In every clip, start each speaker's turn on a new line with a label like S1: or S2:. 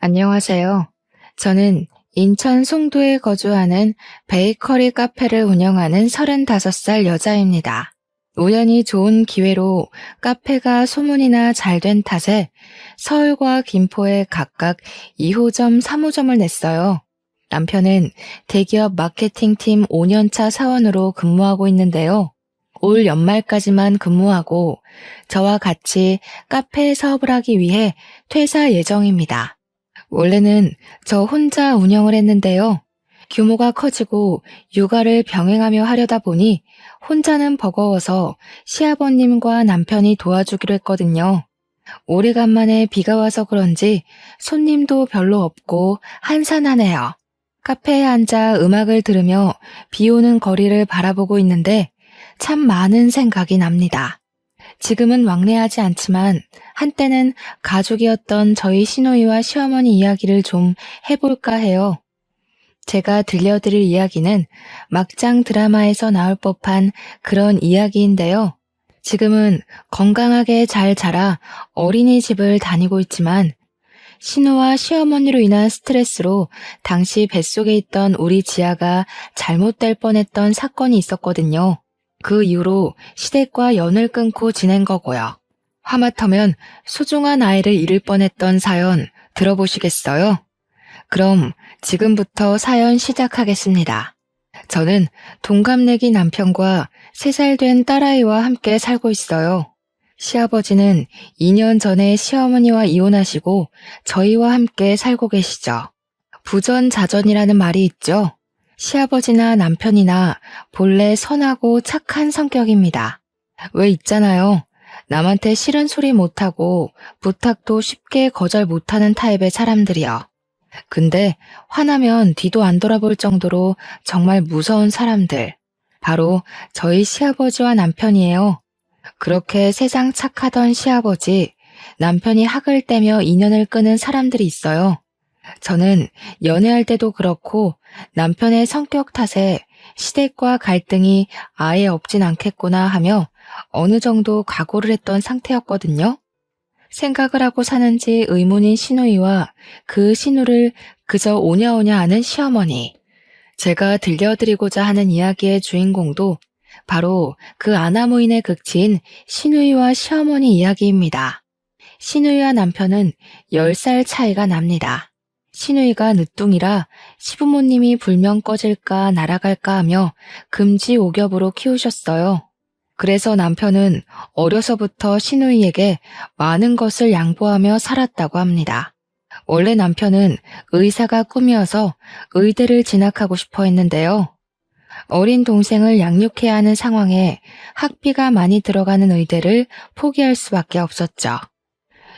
S1: 안녕하세요. 저는 인천 송도에 거주하는 베이커리 카페를 운영하는 35살 여자입니다. 우연히 좋은 기회로 카페가 소문이나 잘 된 탓에 서울과 김포에 각각 2호점, 3호점을 냈어요. 남편은 대기업 마케팅팀 5년차 사원으로 근무하고 있는데요. 올 연말까지만 근무하고 저와 같이 카페 사업을 하기 위해 퇴사 예정입니다. 원래는 저 혼자 운영을 했는데요. 규모가 커지고 육아를 병행하며 하려다 보니 혼자는 버거워서 시아버님과 남편이 도와주기로 했거든요. 오래간만에 비가 와서 그런지 손님도 별로 없고 한산하네요. 카페에 앉아 음악을 들으며 비 오는 거리를 바라보고 있는데 참 많은 생각이 납니다. 지금은 왕래하지 않지만 한때는 가족이었던 저희 시누이와 시어머니 이야기를 좀 해볼까 해요. 제가 들려드릴 이야기는 막장 드라마에서 나올 법한 그런 이야기인데요. 지금은 건강하게 잘 자라 어린이집을 다니고 있지만 시누와 시어머니로 인한 스트레스로 당시 뱃속에 있던 우리 지아가 잘못될 뻔했던 사건이 있었거든요. 그 이후로 시댁과 연을 끊고 지낸 거고요. 하마터면 소중한 아이를 잃을 뻔했던 사연 들어보시겠어요? 그럼 지금부터 사연 시작하겠습니다. 저는 동갑내기 남편과 3살 된 딸아이와 함께 살고 있어요. 시아버지는 2년 전에 시어머니와 이혼하시고 저희와 함께 살고 계시죠. 부전자전이라는 말이 있죠. 시아버지나 남편이나 본래 선하고 착한 성격입니다. 왜 있잖아요. 남한테 싫은 소리 못하고 부탁도 쉽게 거절 못하는 타입의 사람들이요. 근데 화나면 뒤도 안 돌아볼 정도로 정말 무서운 사람들. 바로 저희 시아버지와 남편이에요. 그렇게 세상 착하던 시아버지, 남편이 학을 떼며 인연을 끄는 사람들이 있어요. 저는 연애할 때도 그렇고 남편의 성격 탓에 시댁과 갈등이 아예 없진 않겠구나 하며 어느 정도 각오를 했던 상태였거든요. 생각을 하고 사는지 의문인 시누이와 그 시누를 그저 오냐오냐 하는 시어머니. 제가 들려드리고자 하는 이야기의 주인공도 바로 그 아나무인의 극치인 시누이와 시어머니 이야기입니다. 시누이와 남편은 10살 차이가 납니다. 시누이가 늦둥이라 시부모님이 불면 꺼질까 날아갈까 하며 금지옥엽으로 키우셨어요. 그래서 남편은 어려서부터 시누이에게 많은 것을 양보하며 살았다고 합니다. 원래 남편은 의사가 꿈이어서 의대를 진학하고 싶어 했는데요. 어린 동생을 양육해야 하는 상황에 학비가 많이 들어가는 의대를 포기할 수밖에 없었죠.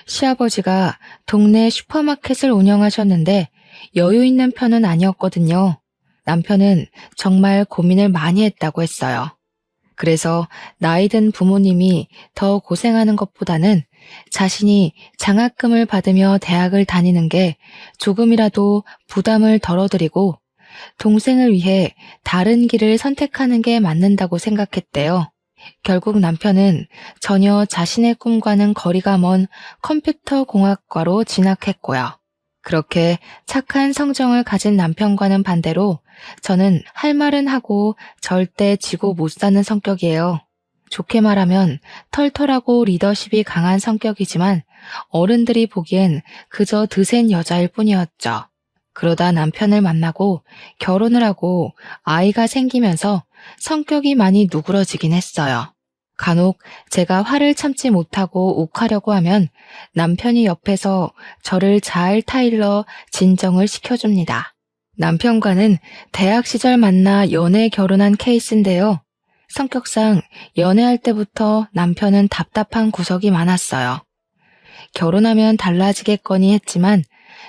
S1: 시아버지가 동네 슈퍼마켓을 운영하셨는데 여유 있는 편은 아니었거든요. 남편은 정말 고민을 많이 했다고 했어요. 그래서 나이 든 부모님이 더 고생하는 것보다는 자신이 장학금을 받으며 대학을 다니는 게 조금이라도 부담을 덜어드리고 동생을 위해 다른 길을 선택하는 게 맞는다고 생각했대요. 결국 남편은 전혀 자신의 꿈과는 거리가 먼 컴퓨터공학과로 진학했고요. 그렇게 착한 성정을 가진 남편과는 반대로 저는 할 말은 하고 절대 지고 못 사는 성격이에요. 좋게 말하면 털털하고 리더십이 강한 성격이지만 어른들이 보기엔 그저 드센 여자일 뿐이었죠. 그러다 남편을 만나고 결혼을 하고 아이가 생기면서 성격이 많이 누그러지긴 했어요. 간혹 제가 화를 참지 못하고 욱하려고 하면 남편이 옆에서 저를 잘 타일러 진정을 시켜줍니다. 남편과는 대학 시절 만나 연애 결혼한 케이스인데요. 성격상 연애할 때부터 남편은 답답한 구석이 많았어요. 결혼하면 달라지겠거니 했지만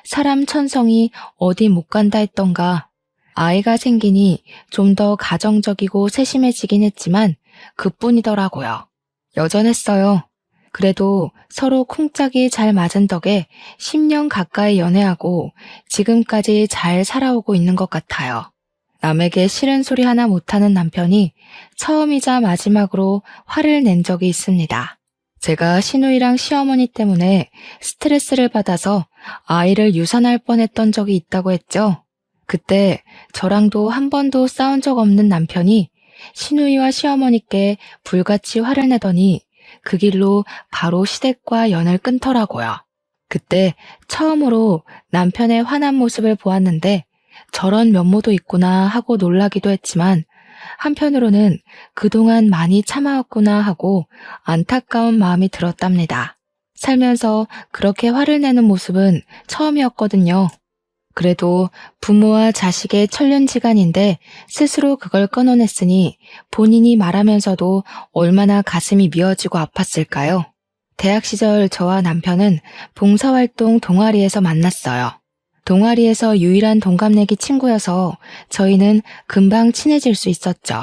S1: 사람 천성이 어디 못 간다 했던가. 아이가 생기니 좀 더 가정적이고 세심해지긴 했지만 그뿐이더라고요. 여전했어요. 그래도 서로 쿵짝이 잘 맞은 덕에 10년 가까이 연애하고 지금까지 잘 살아오고 있는 것 같아요. 남에게 싫은 소리 하나 못하는 남편이 처음이자 마지막으로 화를 낸 적이 있습니다. 제가 시누이랑 시어머니 때문에 스트레스를 받아서 아이를 유산할 뻔했던 적이 있다고 했죠. 그때 저랑도 한 번도 싸운 적 없는 남편이 시누이와 시어머니께 불같이 화를 내더니 그 길로 바로 시댁과 연을 끊더라고요. 그때 처음으로 남편의 화난 모습을 보았는데 저런 면모도 있구나 하고 놀라기도 했지만 한편으로는 그동안 많이 참아왔구나 하고 안타까운 마음이 들었답니다. 살면서 그렇게 화를 내는 모습은 처음이었거든요. 그래도 부모와 자식의 천륜지간인데 스스로 그걸 끊어냈으니 본인이 말하면서도 얼마나 가슴이 미어지고 아팠을까요? 대학 시절 저와 남편은 봉사활동 동아리에서 만났어요. 동아리에서 유일한 동갑내기 친구여서 저희는 금방 친해질 수 있었죠.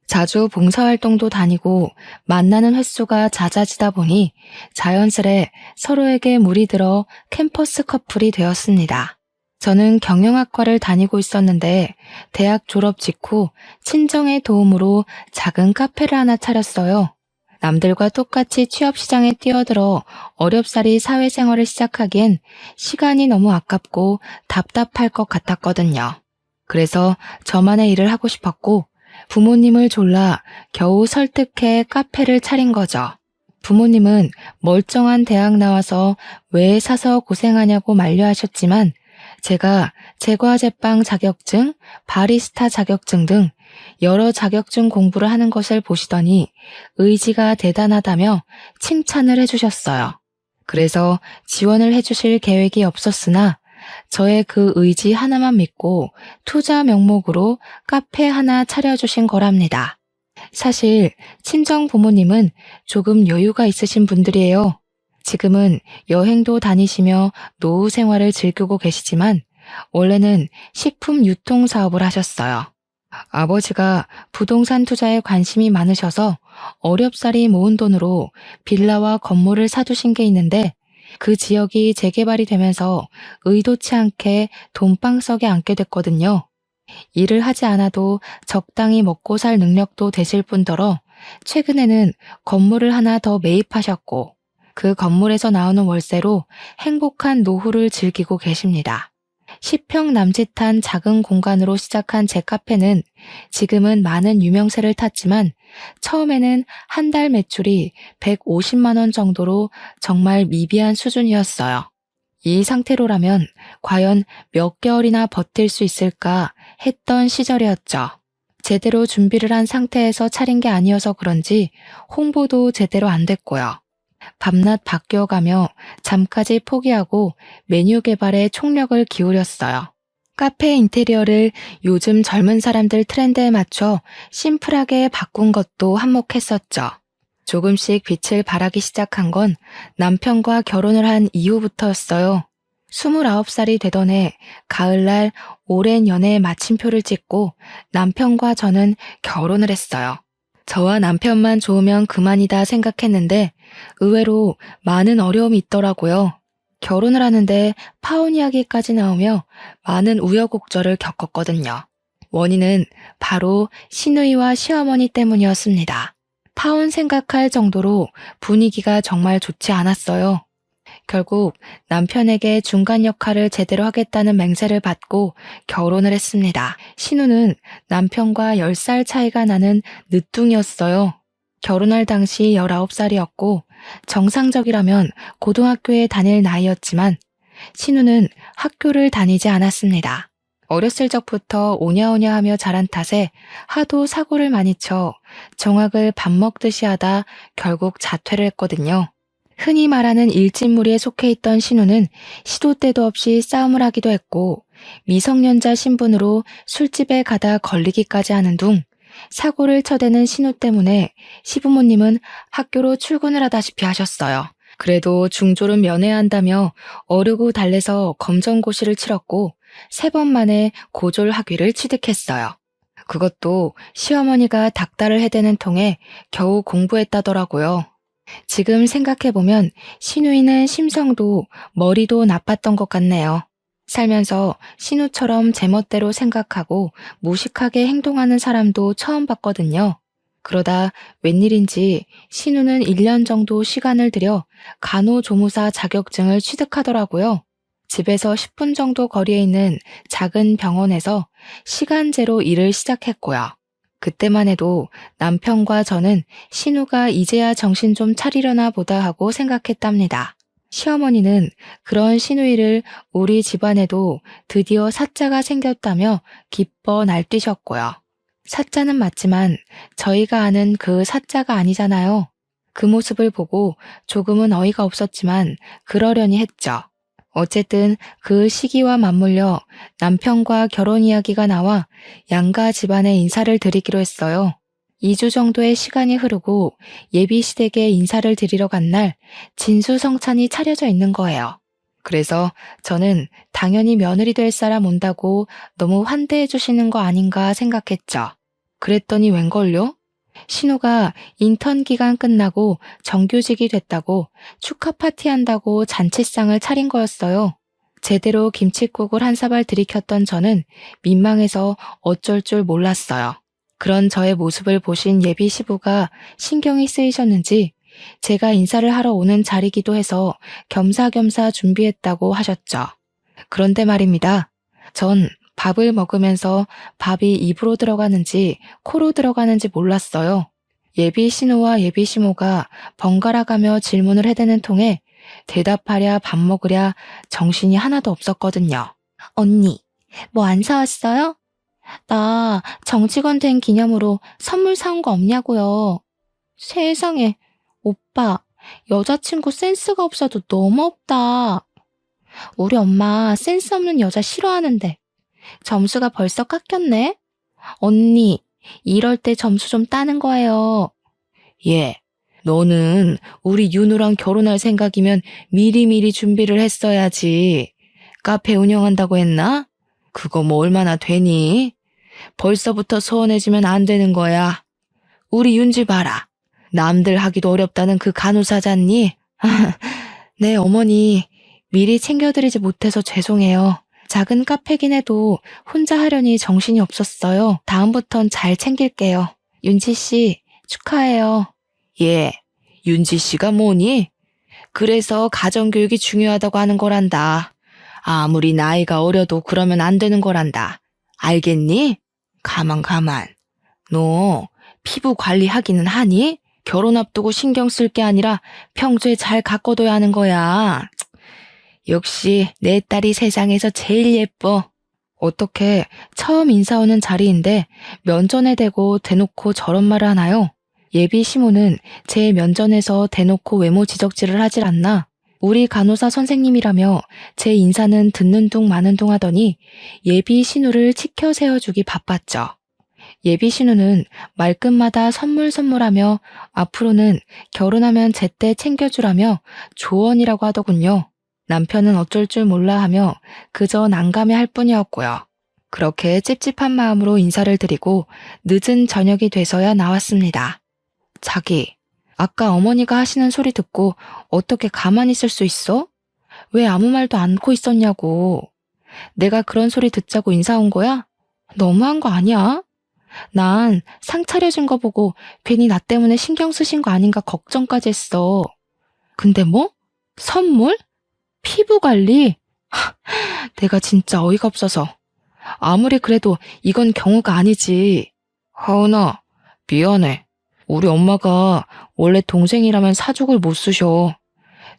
S1: 자주 봉사활동도 다니고 만나는 횟수가 잦아지다 보니 자연스레 서로에게 물이 들어 캠퍼스 커플이 되었습니다. 저는 경영학과를 다니고 있었는데 대학 졸업 직후 친정의 도움으로 작은 카페를 하나 차렸어요. 남들과 똑같이 취업시장에 뛰어들어 어렵사리 사회생활을 시작하기엔 시간이 너무 아깝고 답답할 것 같았거든요. 그래서 저만의 일을 하고 싶었고 부모님을 졸라 겨우 설득해 카페를 차린 거죠. 부모님은 멀쩡한 대학 나와서 왜 사서 고생하냐고 만류하셨지만 제가 제과제빵 자격증, 바리스타 자격증 등 여러 자격증 공부를 하는 것을 보시더니 의지가 대단하다며 칭찬을 해주셨어요. 그래서 지원을 해주실 계획이 없었으나 저의 그 의지 하나만 믿고 투자 명목으로 카페 하나 차려주신 거랍니다. 사실 친정 부모님은 조금 여유가 있으신 분들이에요. 지금은 여행도 다니시며 노후 생활을 즐기고 계시지만 원래는 식품 유통 사업을 하셨어요. 아버지가 부동산 투자에 관심이 많으셔서 어렵사리 모은 돈으로 빌라와 건물을 사두신 게 있는데 그 지역이 재개발이 되면서 의도치 않게 돈방석에 앉게 됐거든요. 일을 하지 않아도 적당히 먹고 살 능력도 되실 뿐더러 최근에는 건물을 하나 더 매입하셨고 그 건물에서 나오는 월세로 행복한 노후를 즐기고 계십니다. 10평 남짓한 작은 공간으로 시작한 제 카페는 지금은 많은 유명세를 탔지만 처음에는 한 달 매출이 150만 원 정도로 정말 미비한 수준이었어요. 이 상태로라면 과연 몇 개월이나 버틸 수 있을까 했던 시절이었죠. 제대로 준비를 한 상태에서 차린 게 아니어서 그런지 홍보도 제대로 안 됐고요. 밤낮 바뀌어가며 잠까지 포기하고 메뉴 개발에 총력을 기울였어요. 카페 인테리어를 요즘 젊은 사람들 트렌드에 맞춰 심플하게 바꾼 것도 한몫했었죠. 조금씩 빛을 발하기 시작한 건 남편과 결혼을 한 이후부터였어요. 29살이 되던 해 가을날 오랜 연애의 마침표를 찍고 남편과 저는 결혼을 했어요. 저와 남편만 좋으면 그만이다 생각했는데 의외로 많은 어려움이 있더라고요. 결혼을 하는데 파혼 이야기까지 나오며 많은 우여곡절을 겪었거든요. 원인은 바로 시누이와 시어머니 때문이었습니다. 파혼 생각할 정도로 분위기가 정말 좋지 않았어요. 결국 남편에게 중간 역할을 제대로 하겠다는 맹세를 받고 결혼을 했습니다. 신우는 남편과 10살 차이가 나는 늦둥이였어요. 결혼할 당시 19살이었고 정상적이라면 고등학교에 다닐 나이였지만 신우는 학교를 다니지 않았습니다. 어렸을 적부터 오냐오냐 하며 자란 탓에 하도 사고를 많이 쳐 정학을 밥 먹듯이 하다 결국 자퇴를 했거든요. 흔히 말하는 일진무리에 속해 있던 신우는 시도 때도 없이 싸움을 하기도 했고 미성년자 신분으로 술집에 가다 걸리기까지 하는 둥 사고를 쳐대는 신우 때문에 시부모님은 학교로 출근을 하다시피 하셨어요. 그래도 중졸은 면해야 한다며 어르고 달래서 검정고시를 치렀고 3번 만에 고졸 학위를 취득했어요. 그것도 시어머니가 닥달을 해대는 통에 겨우 공부했다더라고요. 지금 생각해보면 신우이는 심성도 머리도 나빴던 것 같네요. 살면서 신우처럼 제멋대로 생각하고 무식하게 행동하는 사람도 처음 봤거든요. 그러다 웬일인지 신우는 1년 정도 시간을 들여 간호조무사 자격증을 취득하더라고요. 집에서 10분 정도 거리에 있는 작은 병원에서 시간제로 일을 시작했고요. 그때만 해도 남편과 저는 신우가 이제야 정신 좀 차리려나 보다 하고 생각했답니다. 시어머니는 그런 신우이를 우리 집안에도 드디어 사자가 생겼다며 기뻐 날뛰셨고요. 사자는 맞지만 저희가 아는 그 사자가 아니잖아요. 그 모습을 보고 조금은 어이가 없었지만 그러려니 했죠. 어쨌든 그 시기와 맞물려 남편과 결혼 이야기가 나와 양가 집안에 인사를 드리기로 했어요. 2주 정도의 시간이 흐르고 예비 시댁에 인사를 드리러 간 날 진수성찬이 차려져 있는 거예요. 그래서 저는 당연히 며느리 될 사람 온다고 너무 환대해 주시는 거 아닌가 생각했죠. 그랬더니 웬걸요? 신우가 인턴 기간 끝나고 정규직이 됐다고 축하 파티한다고 잔치상을 차린 거였어요. 제대로 김칫국을 한 사발 들이켰던 저는 민망해서 어쩔 줄 몰랐어요. 그런 저의 모습을 보신 예비 시부가 신경이 쓰이셨는지 제가 인사를 하러 오는 자리기도 해서 겸사겸사 준비했다고 하셨죠. 그런데 말입니다. 전 밥을 먹으면서 밥이 입으로 들어가는지 코로 들어가는지 몰랐어요. 예비 신우와 예비 시모가 번갈아 가며 질문을 해대는 통에 대답하랴 밥 먹으랴 정신이 하나도 없었거든요. 언니, 뭐 안 사왔어요? 나 정직원 된 기념으로 선물 사온 거 없냐고요. 세상에, 오빠, 여자친구 센스가 없어도 너무 없다. 우리 엄마 센스 없는 여자 싫어하는데 점수가 벌써 깎였네? 언니, 이럴 때 점수 좀 따는 거예요. 예, 너는 우리 윤우랑 결혼할 생각이면 미리미리 준비를 했어야지. 카페 운영한다고 했나? 그거 뭐 얼마나 되니? 벌써부터 소원해지면 안 되는 거야. 우리 윤지 봐라. 남들 하기도 어렵다는 그 간호사잖니? 네, 어머니. 미리 챙겨드리지 못해서 죄송해요. 작은 카페긴 해도 혼자 하려니 정신이 없었어요. 다음부턴 잘 챙길게요. 윤지 씨, 축하해요. 예, 윤지 씨가 뭐니? 그래서 가정교육이 중요하다고 하는 거란다. 아무리 나이가 어려도 그러면 안 되는 거란다. 알겠니? 가만. 너 피부 관리하기는 하니? 결혼 앞두고 신경 쓸 게 아니라 평소에 잘 가꿔둬야 하는 거야. 역시 내 딸이 세상에서 제일 예뻐. 어떻게 처음 인사 오는 자리인데 면전에 대고 대놓고 저런 말을 하나요? 예비 시모는 제 면전에서 대놓고 외모 지적질을 하질 않나. 우리 간호사 선생님이라며 제 인사는 듣는 둥 마는 둥 하더니 예비 신우를 치켜 세워주기 바빴죠. 예비 신우는 말끝마다 선물하며 앞으로는 결혼하면 제때 챙겨주라며 조언이라고 하더군요. 남편은 어쩔 줄 몰라 하며 그저 난감해할 뿐이었고요. 그렇게 찝찝한 마음으로 인사를 드리고 늦은 저녁이 돼서야 나왔습니다. 자기, 아까 어머니가 하시는 소리 듣고 어떻게 가만히 있을 수 있어? 왜 아무 말도 않고 있었냐고. 내가 그런 소리 듣자고 인사 온 거야? 너무한 거 아니야? 난 상 차려준 거 보고 괜히 나 때문에 신경 쓰신 거 아닌가 걱정까지 했어. 근데 뭐? 선물? 피부 관리? 내가 진짜 어이가 없어서. 아무리 그래도 이건 경우가 아니지. 하은아, 미안해. 우리 엄마가 원래 동생이라면 사족을 못 쓰셔.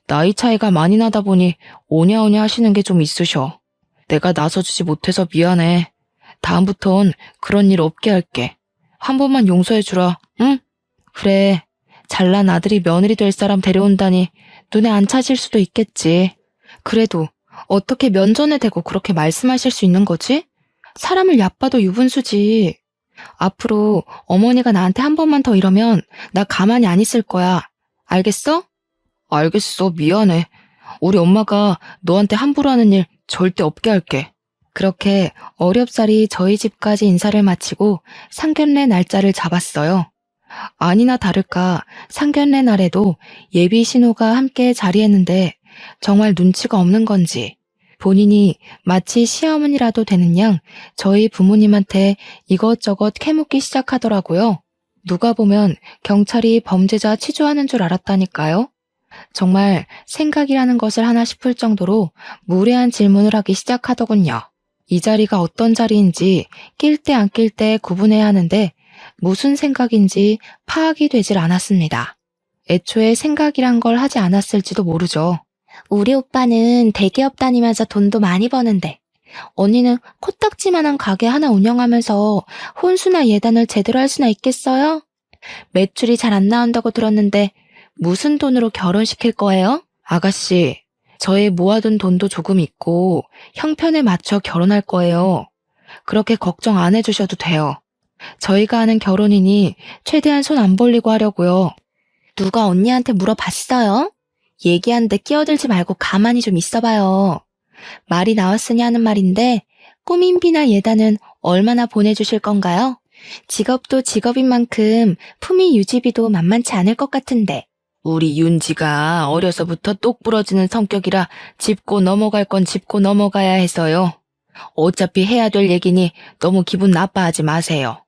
S1: 나이 차이가 많이 나다 보니 오냐오냐 하시는 게 좀 있으셔. 내가 나서주지 못해서 미안해. 다음부턴 그런 일 없게 할게. 한 번만 용서해주라, 응? 그래, 잘난 아들이 며느리 될 사람 데려온다니 눈에 안 차실 수도 있겠지. 그래도 어떻게 면전에 대고 그렇게 말씀하실 수 있는 거지? 사람을 얕봐도 유분수지. 앞으로 어머니가 나한테 한 번만 더 이러면 나 가만히 안 있을 거야. 알겠어? 알겠어, 미안해. 우리 엄마가 너한테 함부로 하는 일 절대 없게 할게. 그렇게 어렵사리 저희 집까지 인사를 마치고 상견례 날짜를 잡았어요. 아니나 다를까 상견례 날에도 예비 신우가 함께 자리했는데 정말 눈치가 없는 건지 본인이 마치 시어머니라도 되는 양 저희 부모님한테 이것저것 캐묻기 시작하더라고요. 누가 보면 경찰이 범죄자 치조하는 줄 알았다니까요. 정말 생각이라는 것을 하나 싶을 정도로 무례한 질문을 하기 시작하더군요. 이 자리가 어떤 자리인지 낄 때 안 낄 때 구분해야 하는데 무슨 생각인지 파악이 되질 않았습니다. 애초에 생각이란 걸 하지 않았을지도 모르죠. 우리 오빠는 대기업 다니면서 돈도 많이 버는데 언니는 코딱지만한 가게 하나 운영하면서 혼수나 예단을 제대로 할 수나 있겠어요? 매출이 잘 안 나온다고 들었는데 무슨 돈으로 결혼시킬 거예요? 아가씨, 저의 모아둔 돈도 조금 있고 형편에 맞춰 결혼할 거예요. 그렇게 걱정 안 해주셔도 돼요. 저희가 하는 결혼이니 최대한 손 안 벌리고 하려고요. 누가 언니한테 물어봤어요? 얘기하는데 끼어들지 말고 가만히 좀 있어봐요. 말이 나왔으니 하는 말인데 꾸민비나 예단은 얼마나 보내주실 건가요? 직업도 직업인 만큼 품위 유지비도 만만치 않을 것 같은데. 우리 윤지가 어려서부터 똑 부러지는 성격이라 짚고 넘어갈 건 짚고 넘어가야 해서요. 어차피 해야 될 얘기니 너무 기분 나빠하지 마세요.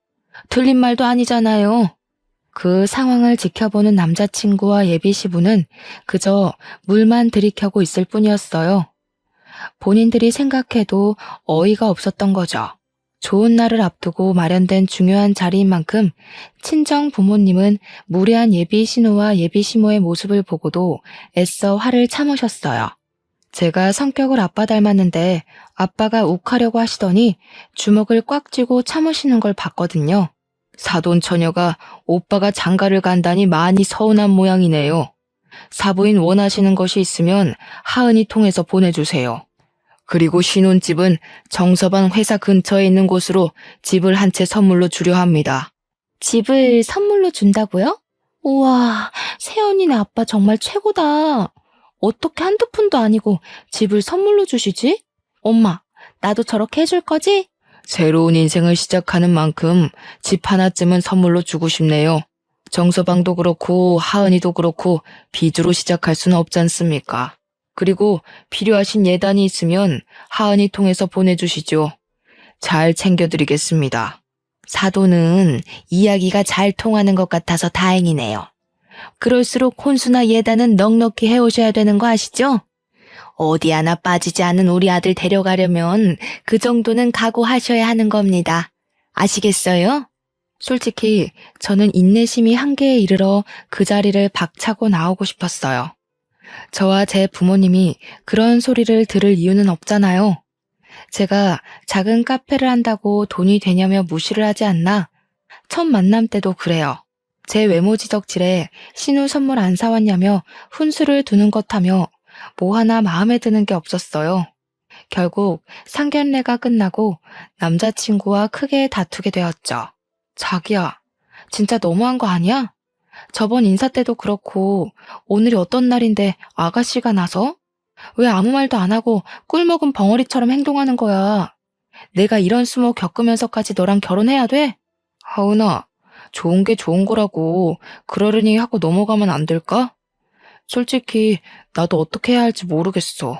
S1: 틀린 말도 아니잖아요. 그 상황을 지켜보는 남자친구와 예비 시부는 그저 물만 들이켜고 있을 뿐이었어요. 본인들이 생각해도 어이가 없었던 거죠. 좋은 날을 앞두고 마련된 중요한 자리인 만큼 친정 부모님은 무례한 예비 신우와 예비 시모의 모습을 보고도 애써 화를 참으셨어요. 제가 성격을 아빠 닮았는데 아빠가 욱하려고 하시더니 주먹을 꽉 쥐고 참으시는 걸 봤거든요. 사돈 처녀가 오빠가 장가를 간다니 많이 서운한 모양이네요. 사부인 원하시는 것이 있으면 하은이 통해서 보내주세요. 그리고 신혼집은 정서방 회사 근처에 있는 곳으로 집을 한 채 선물로 주려 합니다. 집을 선물로 준다고요? 우와, 새언니네 아빠 정말 최고다. 어떻게 한두 푼도 아니고 집을 선물로 주시지? 엄마, 나도 저렇게 해줄 거지? 새로운 인생을 시작하는 만큼 집 하나쯤은 선물로 주고 싶네요. 정서방도 그렇고 하은이도 그렇고 빚으로 시작할 수는 없지 않습니까? 그리고 필요하신 예단이 있으면 하은이 통해서 보내주시죠. 잘 챙겨드리겠습니다. 사도는 이야기가 잘 통하는 것 같아서 다행이네요. 그럴수록 혼수나 예단은 넉넉히 해오셔야 되는 거 아시죠? 어디 하나 빠지지 않은 우리 아들 데려가려면 그 정도는 각오하셔야 하는 겁니다. 아시겠어요? 솔직히 저는 인내심이 한계에 이르러 그 자리를 박차고 나오고 싶었어요. 저와 제 부모님이 그런 소리를 들을 이유는 없잖아요. 제가 작은 카페를 한다고 돈이 되냐며 무시를 하지 않나? 첫 만남 때도 그래요. 제 외모 지적질에 신우 선물 안 사왔냐며 훈수를 두는 것 하며 뭐 하나 마음에 드는 게 없었어요. 결국 상견례가 끝나고 남자친구와 크게 다투게 되었죠. 자기야, 진짜 너무한 거 아니야? 저번 인사 때도 그렇고 오늘이 어떤 날인데 아가씨가 나서? 왜 아무 말도 안 하고 꿀먹은 벙어리처럼 행동하는 거야? 내가 이런 수모 겪으면서까지 너랑 결혼해야 돼? 하은아, 좋은 게 좋은 거라고 그러려니 하고 넘어가면 안 될까? 솔직히 나도 어떻게 해야 할지 모르겠어.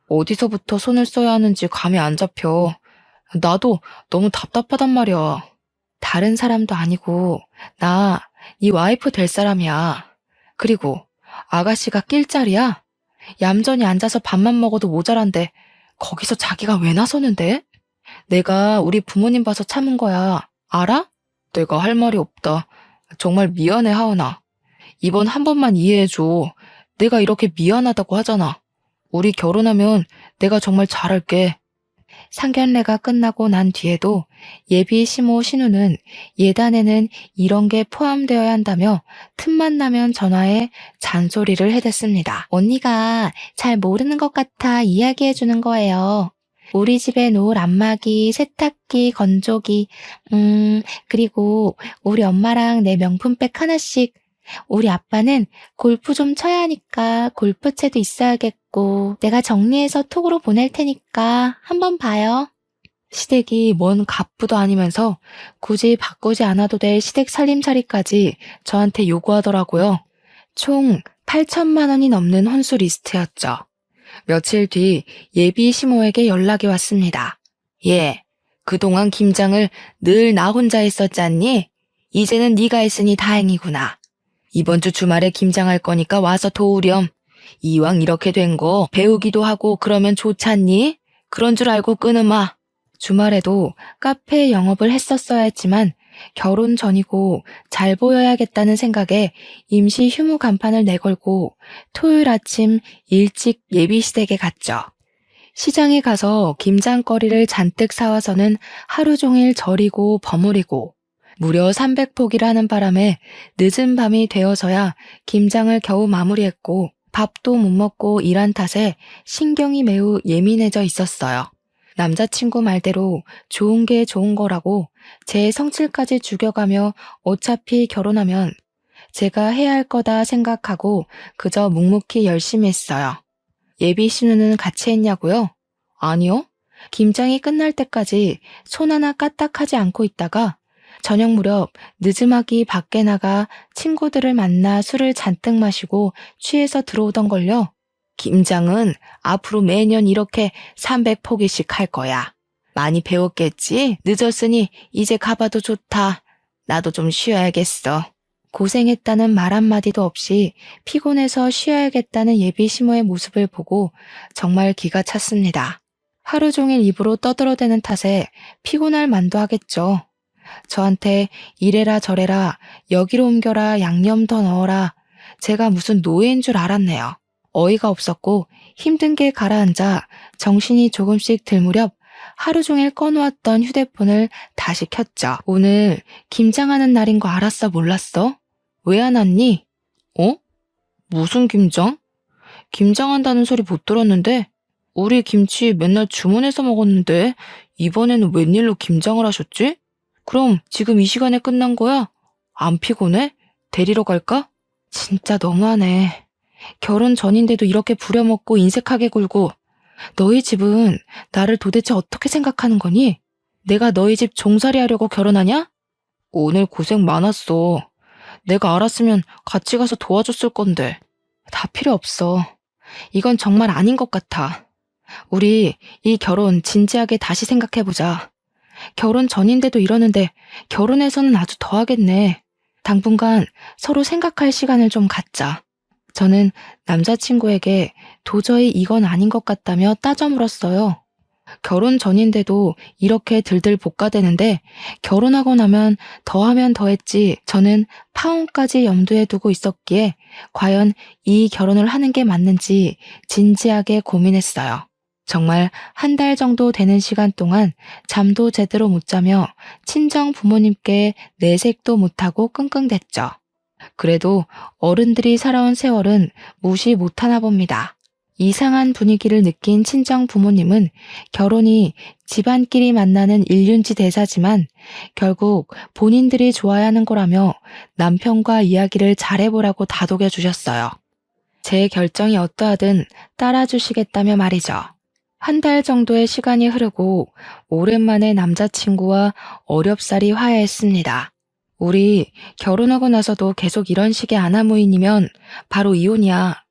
S1: 어디서부터 손을 써야 하는지 감이 안 잡혀. 나도 너무 답답하단 말이야. 다른 사람도 아니고 나 네 와이프 될 사람이야. 그리고 아가씨가 낄 자리야? 얌전히 앉아서 밥만 먹어도 모자란데 거기서 자기가 왜 나서는데? 내가 우리 부모님 봐서 참은 거야. 알아? 내가 할 말이 없다. 정말 미안해, 하은아. 이번 한 번만 이해해줘. 내가 이렇게 미안하다고 하잖아. 우리 결혼하면 내가 정말 잘할게. 상견례가 끝나고 난 뒤에도 예비 시모 신우는 예단에는 이런 게 포함되어야 한다며 틈만 나면 전화해 잔소리를 해댔습니다. 언니가 잘 모르는 것 같아 이야기해 주는 거예요. 우리 집에 놓을 안마기, 세탁기, 건조기, 그리고 우리 엄마랑 내 명품백 하나씩. 우리 아빠는 골프 좀 쳐야 하니까 골프채도 있어야겠고 내가 정리해서 톡으로 보낼 테니까 한번 봐요. 시댁이 뭔 갑부도 아니면서 굳이 바꾸지 않아도 될 시댁 살림살이까지 저한테 요구하더라고요. 총 8천만 원이 넘는 혼수 리스트였죠. 며칠 뒤 예비 시모에게 연락이 왔습니다. 예, 그동안 김장을 늘 나 혼자 했었지 않니? 이제는 네가 했으니 다행이구나. 이번 주 주말에 김장할 거니까 와서 도우렴. 이왕 이렇게 된 거 배우기도 하고 그러면 좋잖니? 그런 줄 알고 끊으마. 주말에도 카페 영업을 했었어야 했지만 결혼 전이고 잘 보여야겠다는 생각에 임시 휴무 간판을 내걸고 토요일 아침 일찍 예비시댁에 갔죠. 시장에 가서 김장거리를 잔뜩 사와서는 하루 종일 절이고 버무리고 무려 300포기를 하는 바람에 늦은 밤이 되어서야 김장을 겨우 마무리했고 밥도 못 먹고 일한 탓에 신경이 매우 예민해져 있었어요. 남자친구 말대로 좋은 게 좋은 거라고 제 성질까지 죽여가며 어차피 결혼하면 제가 해야 할 거다 생각하고 그저 묵묵히 열심히 했어요. 예비 신우는 같이 했냐고요? 아니요. 김장이 끝날 때까지 손 하나 까딱하지 않고 있다가 저녁 무렵 늦음하기 밖에 나가 친구들을 만나 술을 잔뜩 마시고 취해서 들어오던걸요. 김장은 앞으로 매년 이렇게 300포기씩 할 거야. 많이 배웠겠지? 늦었으니 이제 가봐도 좋다. 나도 좀 쉬어야겠어. 고생했다는 말 한마디도 없이 피곤해서 쉬어야겠다는 예비 시모의 모습을 보고 정말 기가 찼습니다. 하루 종일 입으로 떠들어대는 탓에 피곤할 만도 하겠죠. 저한테 이래라 저래라 여기로 옮겨라 양념 더 넣어라 제가 무슨 노예인 줄 알았네요. 어이가 없었고 힘든 게 가라앉아 정신이 조금씩 들 무렵 하루 종일 꺼놓았던 휴대폰을 다시 켰죠. 오늘 김장하는 날인 거 알았어 몰랐어? 왜 안 왔니? 어? 무슨 김장? 김장한다는 소리 못 들었는데 우리 김치 맨날 주문해서 먹었는데 이번에는 웬일로 김장을 하셨지? 그럼 지금 이 시간에 끝난 거야? 안 피곤해? 데리러 갈까? 진짜 너무하네. 결혼 전인데도 이렇게 부려먹고 인색하게 굴고 너희 집은 나를 도대체 어떻게 생각하는 거니? 내가 너희 집 종살이 하려고 결혼하냐? 오늘 고생 많았어. 내가 알았으면 같이 가서 도와줬을 건데. 다 필요 없어. 이건 정말 아닌 것 같아. 우리 이 결혼 진지하게 다시 생각해보자. 결혼 전인데도 이러는데 결혼해서는 아주 더하겠네. 당분간 서로 생각할 시간을 좀 갖자. 저는 남자친구에게 도저히 이건 아닌 것 같다며 따져 물었어요. 결혼 전인데도 이렇게 들들 볶아대는데 결혼하고 나면 더하면 더했지 저는 파혼까지 염두에 두고 있었기에 과연 이 결혼을 하는 게 맞는지 진지하게 고민했어요. 정말 한 달 정도 되는 시간 동안 잠도 제대로 못 자며 친정 부모님께 내색도 못하고 끙끙댔죠. 그래도 어른들이 살아온 세월은 무시 못하나 봅니다. 이상한 분위기를 느낀 친정 부모님은 결혼이 집안끼리 만나는 일륜지 대사지만 결국 본인들이 좋아야 하는 거라며 남편과 이야기를 잘해보라고 다독여 주셨어요. 제 결정이 어떠하든 따라주시겠다며 말이죠. 한 달 정도의 시간이 흐르고 오랜만에 남자친구와 어렵사리 화해했습니다. 우리 결혼하고 나서도 계속 이런 식의 아나무인이면 바로 이혼이야.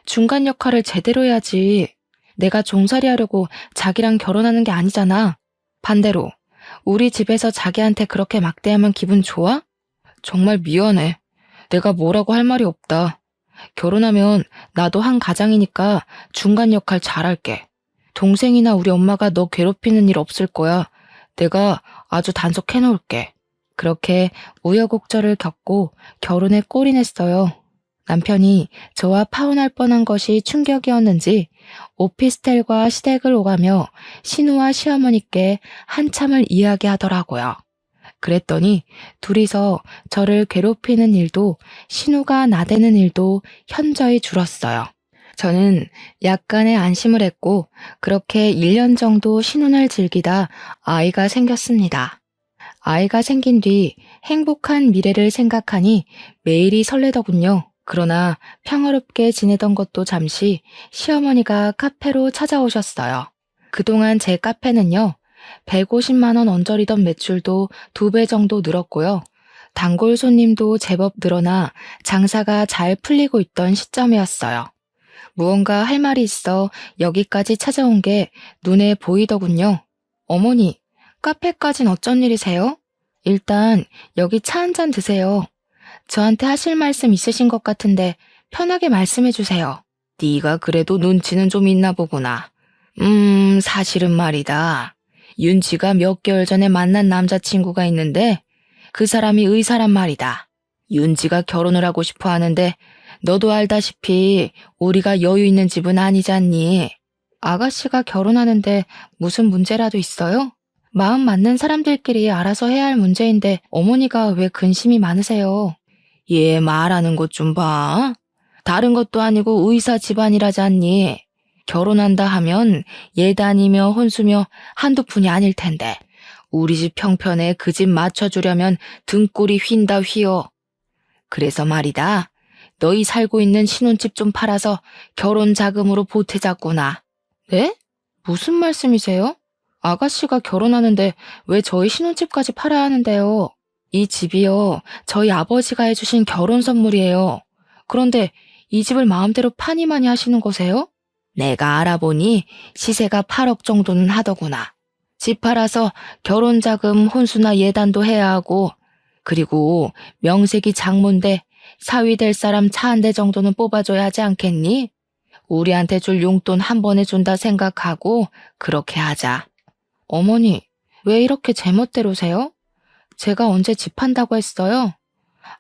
S1: 중간 역할을 제대로 해야지. 내가 종살이 하려고 자기랑 결혼하는 게 아니잖아. 반대로 우리 집에서 자기한테 그렇게 막대하면 기분 좋아? 정말 미안해. 내가 뭐라고 할 말이 없다. 결혼하면 나도 한 가장이니까 중간 역할 잘할게. 동생이나 우리 엄마가 너 괴롭히는 일 없을 거야. 내가 아주 단속해놓을게. 그렇게 우여곡절을 겪고 결혼에 골인했어요. 남편이 저와 파혼할 뻔한 것이 충격이었는지 오피스텔과 시댁을 오가며 신우와 시어머니께 한참을 이야기하더라고요. 그랬더니 둘이서 저를 괴롭히는 일도 신우가 나대는 일도 현저히 줄었어요. 저는 약간의 안심을 했고 그렇게 1년 정도 신혼을 즐기다 아이가 생겼습니다. 아이가 생긴 뒤 행복한 미래를 생각하니 매일이 설레더군요. 그러나 평화롭게 지내던 것도 잠시 시어머니가 카페로 찾아오셨어요. 그동안 제 카페는요. 150만 원 언저리던 매출도 2배 정도 늘었고요. 단골 손님도 제법 늘어나 장사가 잘 풀리고 있던 시점이었어요. 무언가 할 말이 있어 여기까지 찾아온 게 눈에 보이더군요. 어머니, 카페까진 어쩐 일이세요? 일단 여기 차 한 잔 드세요. 저한테 하실 말씀 있으신 것 같은데 편하게 말씀해 주세요. 네가 그래도 눈치는 좀 있나 보구나. 사실은 말이다. 윤지가 몇 개월 전에 만난 남자친구가 있는데 그 사람이 의사란 말이다. 윤지가 결혼을 하고 싶어 하는데 너도 알다시피 우리가 여유 있는 집은 아니잖니. 아가씨가 결혼하는데 무슨 문제라도 있어요? 마음 맞는 사람들끼리 알아서 해야 할 문제인데 어머니가 왜 근심이 많으세요? 얘 말하는 것 좀 봐. 다른 것도 아니고 의사 집안이라잖니. 결혼한다 하면 예단이며 혼수며 한두 푼이 아닐 텐데 우리 집 형편에 그 집 맞춰주려면 등골이 휜다 휘어. 그래서 말이다. 너희 살고 있는 신혼집 좀 팔아서 결혼 자금으로 보태자꾸나. 네? 무슨 말씀이세요? 아가씨가 결혼하는데 왜 저희 신혼집까지 팔아야 하는데요? 이 집이요, 저희 아버지가 해주신 결혼 선물이에요. 그런데 이 집을 마음대로 파니마니 하시는 거세요? 내가 알아보니 시세가 8억 정도는 하더구나. 집 팔아서 결혼 자금 혼수나 예단도 해야 하고, 그리고 명색이 장모인데 사위 될 사람 차 한 대 정도는 뽑아줘야 하지 않겠니? 우리한테 줄 용돈 한 번에 준다 생각하고 그렇게 하자. 어머니, 왜 이렇게 제멋대로세요? 제가 언제 집 판다고 했어요?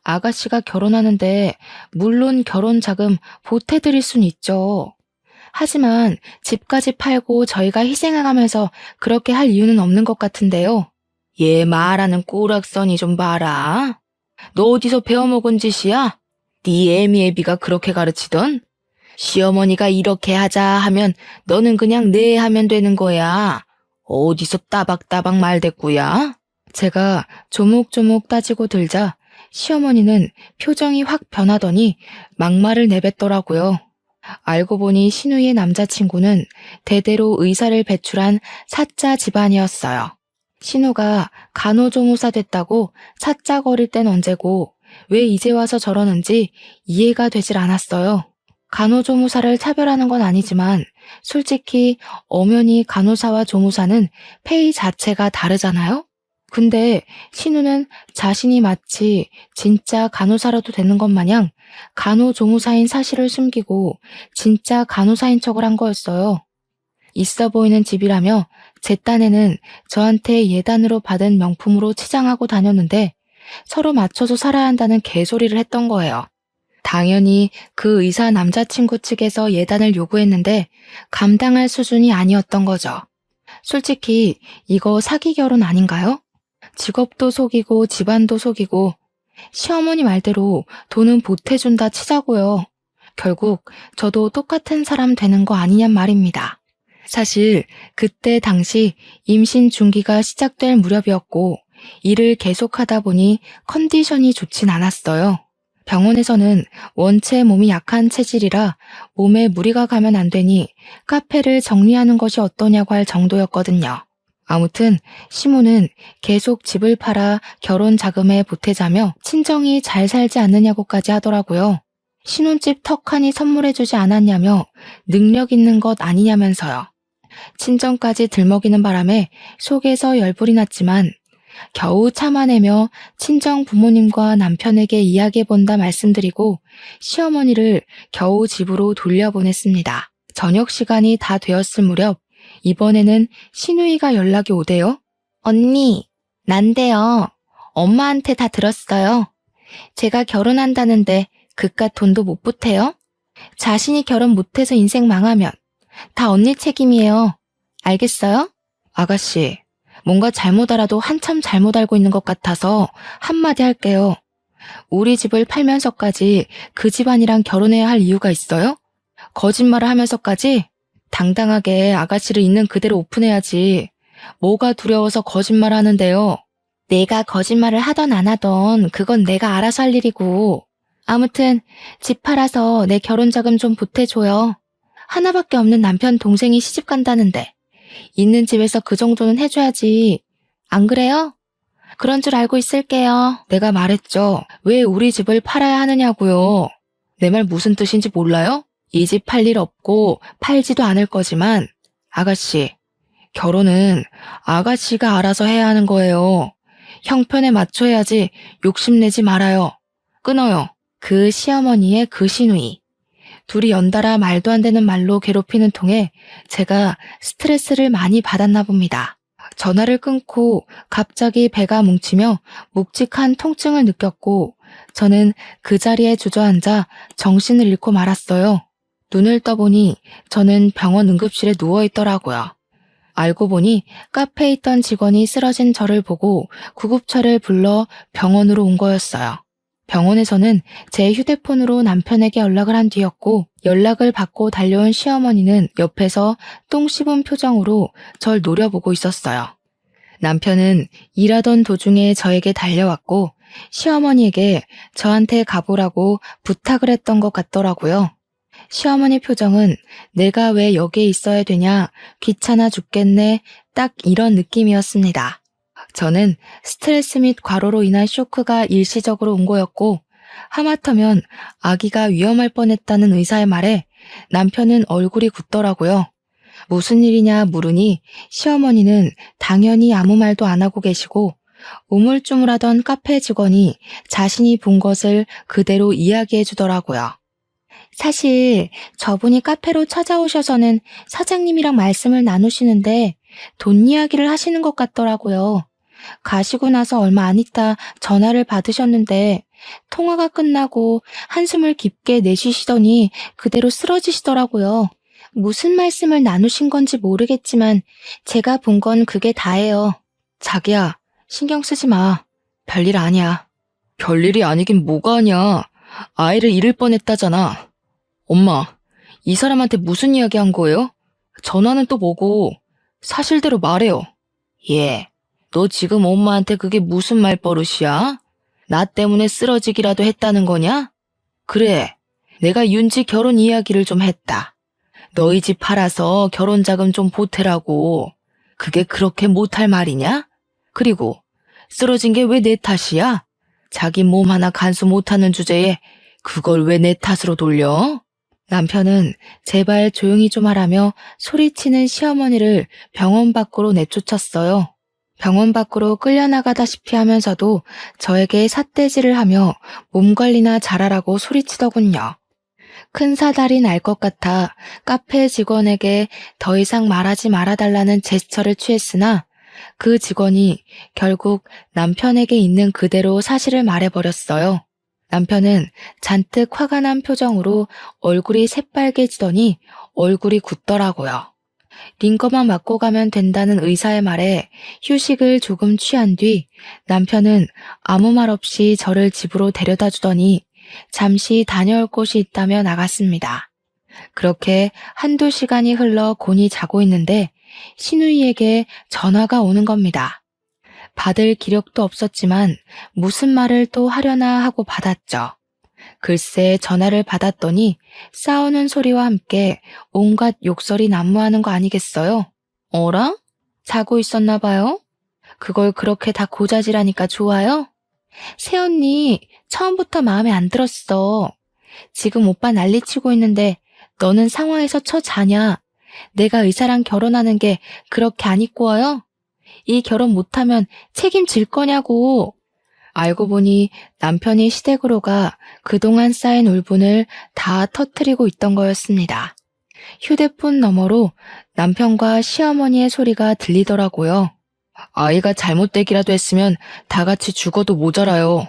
S1: 아가씨가 결혼하는데 물론 결혼 자금 보태드릴 순 있죠. 하지만 집까지 팔고 저희가 희생해가면서 그렇게 할 이유는 없는 것 같은데요. 얘 말하는 꼬락서니 좀 봐라. 너 어디서 배워먹은 짓이야? 네 애미애비가 그렇게 가르치던? 시어머니가 이렇게 하자 하면 너는 그냥 네 하면 되는 거야. 어디서 따박따박 말대꾸야? 제가 조목조목 따지고 들자 시어머니는 표정이 확 변하더니 막말을 내뱉더라고요. 알고 보니 신우의 남자친구는 대대로 의사를 배출한 사자 집안이었어요. 신우가 간호조무사 됐다고 사자거릴 땐 언제고 왜 이제 와서 저러는지 이해가 되질 않았어요. 간호조무사를 차별하는 건 아니지만 솔직히 엄연히 간호사와 조무사는 페이 자체가 다르잖아요? 근데 신우는 자신이 마치 진짜 간호사라도 되는 것 마냥 간호조무사인 사실을 숨기고 진짜 간호사인 척을 한 거였어요. 있어 보이는 집이라며 제 딴에는 저한테 예단으로 받은 명품으로 치장하고 다녔는데 서로 맞춰서 살아야 한다는 개소리를 했던 거예요. 당연히 그 의사 남자친구 측에서 예단을 요구했는데 감당할 수준이 아니었던 거죠. 솔직히 이거 사기 결혼 아닌가요? 직업도 속이고 집안도 속이고 시어머니 말대로 돈은 보태준다 치자고요. 결국 저도 똑같은 사람 되는 거 아니냔 말입니다. 사실 그때 당시 임신 중기가 시작될 무렵이었고 일을 계속하다 보니 컨디션이 좋진 않았어요. 병원에서는 원체 몸이 약한 체질이라 몸에 무리가 가면 안 되니 카페를 정리하는 것이 어떠냐고 할 정도였거든요. 아무튼 시모는 계속 집을 팔아 결혼 자금에 보태자며 친정이 잘 살지 않느냐고까지 하더라고요. 신혼집 턱하니 선물해주지 않았냐며 능력 있는 것 아니냐면서요. 친정까지 들먹이는 바람에 속에서 열불이 났지만 겨우 참아내며 친정 부모님과 남편에게 이야기해본다 말씀드리고 시어머니를 겨우 집으로 돌려보냈습니다. 저녁 시간이 다 되었을 무렵 이번에는 신우이가 연락이 오대요. 언니, 난데요. 엄마한테 다 들었어요. 제가 결혼한다는데 그깟 돈도 못 보태요? 자신이 결혼 못해서 인생 망하면 다 언니 책임이에요. 알겠어요? 아가씨, 뭔가 잘못 알아도 한참 잘못 알고 있는 것 같아서 한마디 할게요. 우리 집을 팔면서까지 그 집안이랑 결혼해야 할 이유가 있어요? 거짓말을 하면서까지? 당당하게 아가씨를 있는 그대로 오픈해야지. 뭐가 두려워서 거짓말 하는데요. 내가 거짓말을 하던 안 하던 그건 내가 알아서 할 일이고. 아무튼 집 팔아서 내 결혼 자금 좀 보태줘요. 하나밖에 없는 남편 동생이 시집 간다는데 있는 집에서 그 정도는 해줘야지. 안 그래요? 그런 줄 알고 있을게요. 내가 말했죠. 왜 우리 집을 팔아야 하느냐고요. 내 말 무슨 뜻인지 몰라요? 이 집 팔 일 없고 팔지도 않을 거지만 아가씨, 결혼은 아가씨가 알아서 해야 하는 거예요. 형편에 맞춰야지 욕심내지 말아요. 끊어요. 그 시어머니의 그 시누이. 둘이 연달아 말도 안 되는 말로 괴롭히는 통에 제가 스트레스를 많이 받았나 봅니다. 전화를 끊고 갑자기 배가 뭉치며 묵직한 통증을 느꼈고 저는 그 자리에 주저앉아 정신을 잃고 말았어요. 눈을 떠보니 저는 병원 응급실에 누워있더라고요. 알고 보니 카페에 있던 직원이 쓰러진 저를 보고 구급차를 불러 병원으로 온 거였어요. 병원에서는 제 휴대폰으로 남편에게 연락을 한 뒤였고 연락을 받고 달려온 시어머니는 옆에서 똥 씹은 표정으로 절 노려보고 있었어요. 남편은 일하던 도중에 저에게 달려왔고 시어머니에게 저한테 가보라고 부탁을 했던 것 같더라고요. 시어머니 표정은 내가 왜 여기에 있어야 되냐, 귀찮아 죽겠네, 딱 이런 느낌이었습니다. 저는 스트레스 및 과로로 인한 쇼크가 일시적으로 온 거였고 하마터면 아기가 위험할 뻔했다는 의사의 말에 남편은 얼굴이 굳더라고요. 무슨 일이냐 물으니 시어머니는 당연히 아무 말도 안 하고 계시고 우물쭈물하던 카페 직원이 자신이 본 것을 그대로 이야기해 주더라고요. 사실 저분이 카페로 찾아오셔서는 사장님이랑 말씀을 나누시는데 돈 이야기를 하시는 것 같더라고요. 가시고 나서 얼마 안 있다 전화를 받으셨는데 통화가 끝나고 한숨을 깊게 내쉬시더니 그대로 쓰러지시더라고요. 무슨 말씀을 나누신 건지 모르겠지만 제가 본 건 그게 다예요. 자기야, 신경 쓰지 마. 별일 아니야. 별일이 아니긴 뭐가 아니야. 아이를 잃을 뻔했다잖아. 엄마, 이 사람한테 무슨 이야기 한 거예요? 전화는 또 뭐고? 사실대로 말해요. 예. 너 지금 엄마한테 그게 무슨 말버릇이야? 나 때문에 쓰러지기라도 했다는 거냐? 그래, 내가 윤지 결혼 이야기를 좀 했다. 너희 집 팔아서 결혼 자금 좀 보태라고. 그게 그렇게 못할 말이냐? 그리고 쓰러진 게 왜 내 탓이야? 자기 몸 하나 간수 못하는 주제에 그걸 왜 내 탓으로 돌려? 남편은 제발 조용히 좀 하라며 소리치는 시어머니를 병원 밖으로 내쫓았어요. 병원 밖으로 끌려나가다시피 하면서도 저에게 삿대질을 하며 몸 관리나 잘하라고 소리치더군요. 큰 사달이 날 것 같아 카페 직원에게 더 이상 말하지 말아달라는 제스처를 취했으나 그 직원이 결국 남편에게 있는 그대로 사실을 말해버렸어요. 남편은 잔뜩 화가 난 표정으로 얼굴이 새빨개지더니 얼굴이 굳더라고요. 링거만 맞고 가면 된다는 의사의 말에 휴식을 조금 취한 뒤 남편은 아무 말 없이 저를 집으로 데려다 주더니 잠시 다녀올 곳이 있다며 나갔습니다. 그렇게 한두 시간이 흘러 곤히 자고 있는데 시누이에게 전화가 오는 겁니다. 받을 기력도 없었지만 무슨 말을 또 하려나 하고 받았죠. 글쎄 전화를 받았더니 싸우는 소리와 함께 온갖 욕설이 난무하는 거 아니겠어요? 어라? 자고 있었나 봐요? 그걸 그렇게 다 고자질하니까 좋아요? 새언니 처음부터 마음에 안 들었어. 지금 오빠 난리치고 있는데 너는 상황에서 자냐? 내가 의사랑 결혼하는 게 그렇게 안 이꼬아요? 이 결혼 못하면 책임질 거냐고. 알고 보니 남편이 시댁으로 가 그동안 쌓인 울분을 다 터뜨리고 있던 거였습니다. 휴대폰 너머로 남편과 시어머니의 소리가 들리더라고요. 아이가 잘못되기라도 했으면 다 같이 죽어도 모자라요.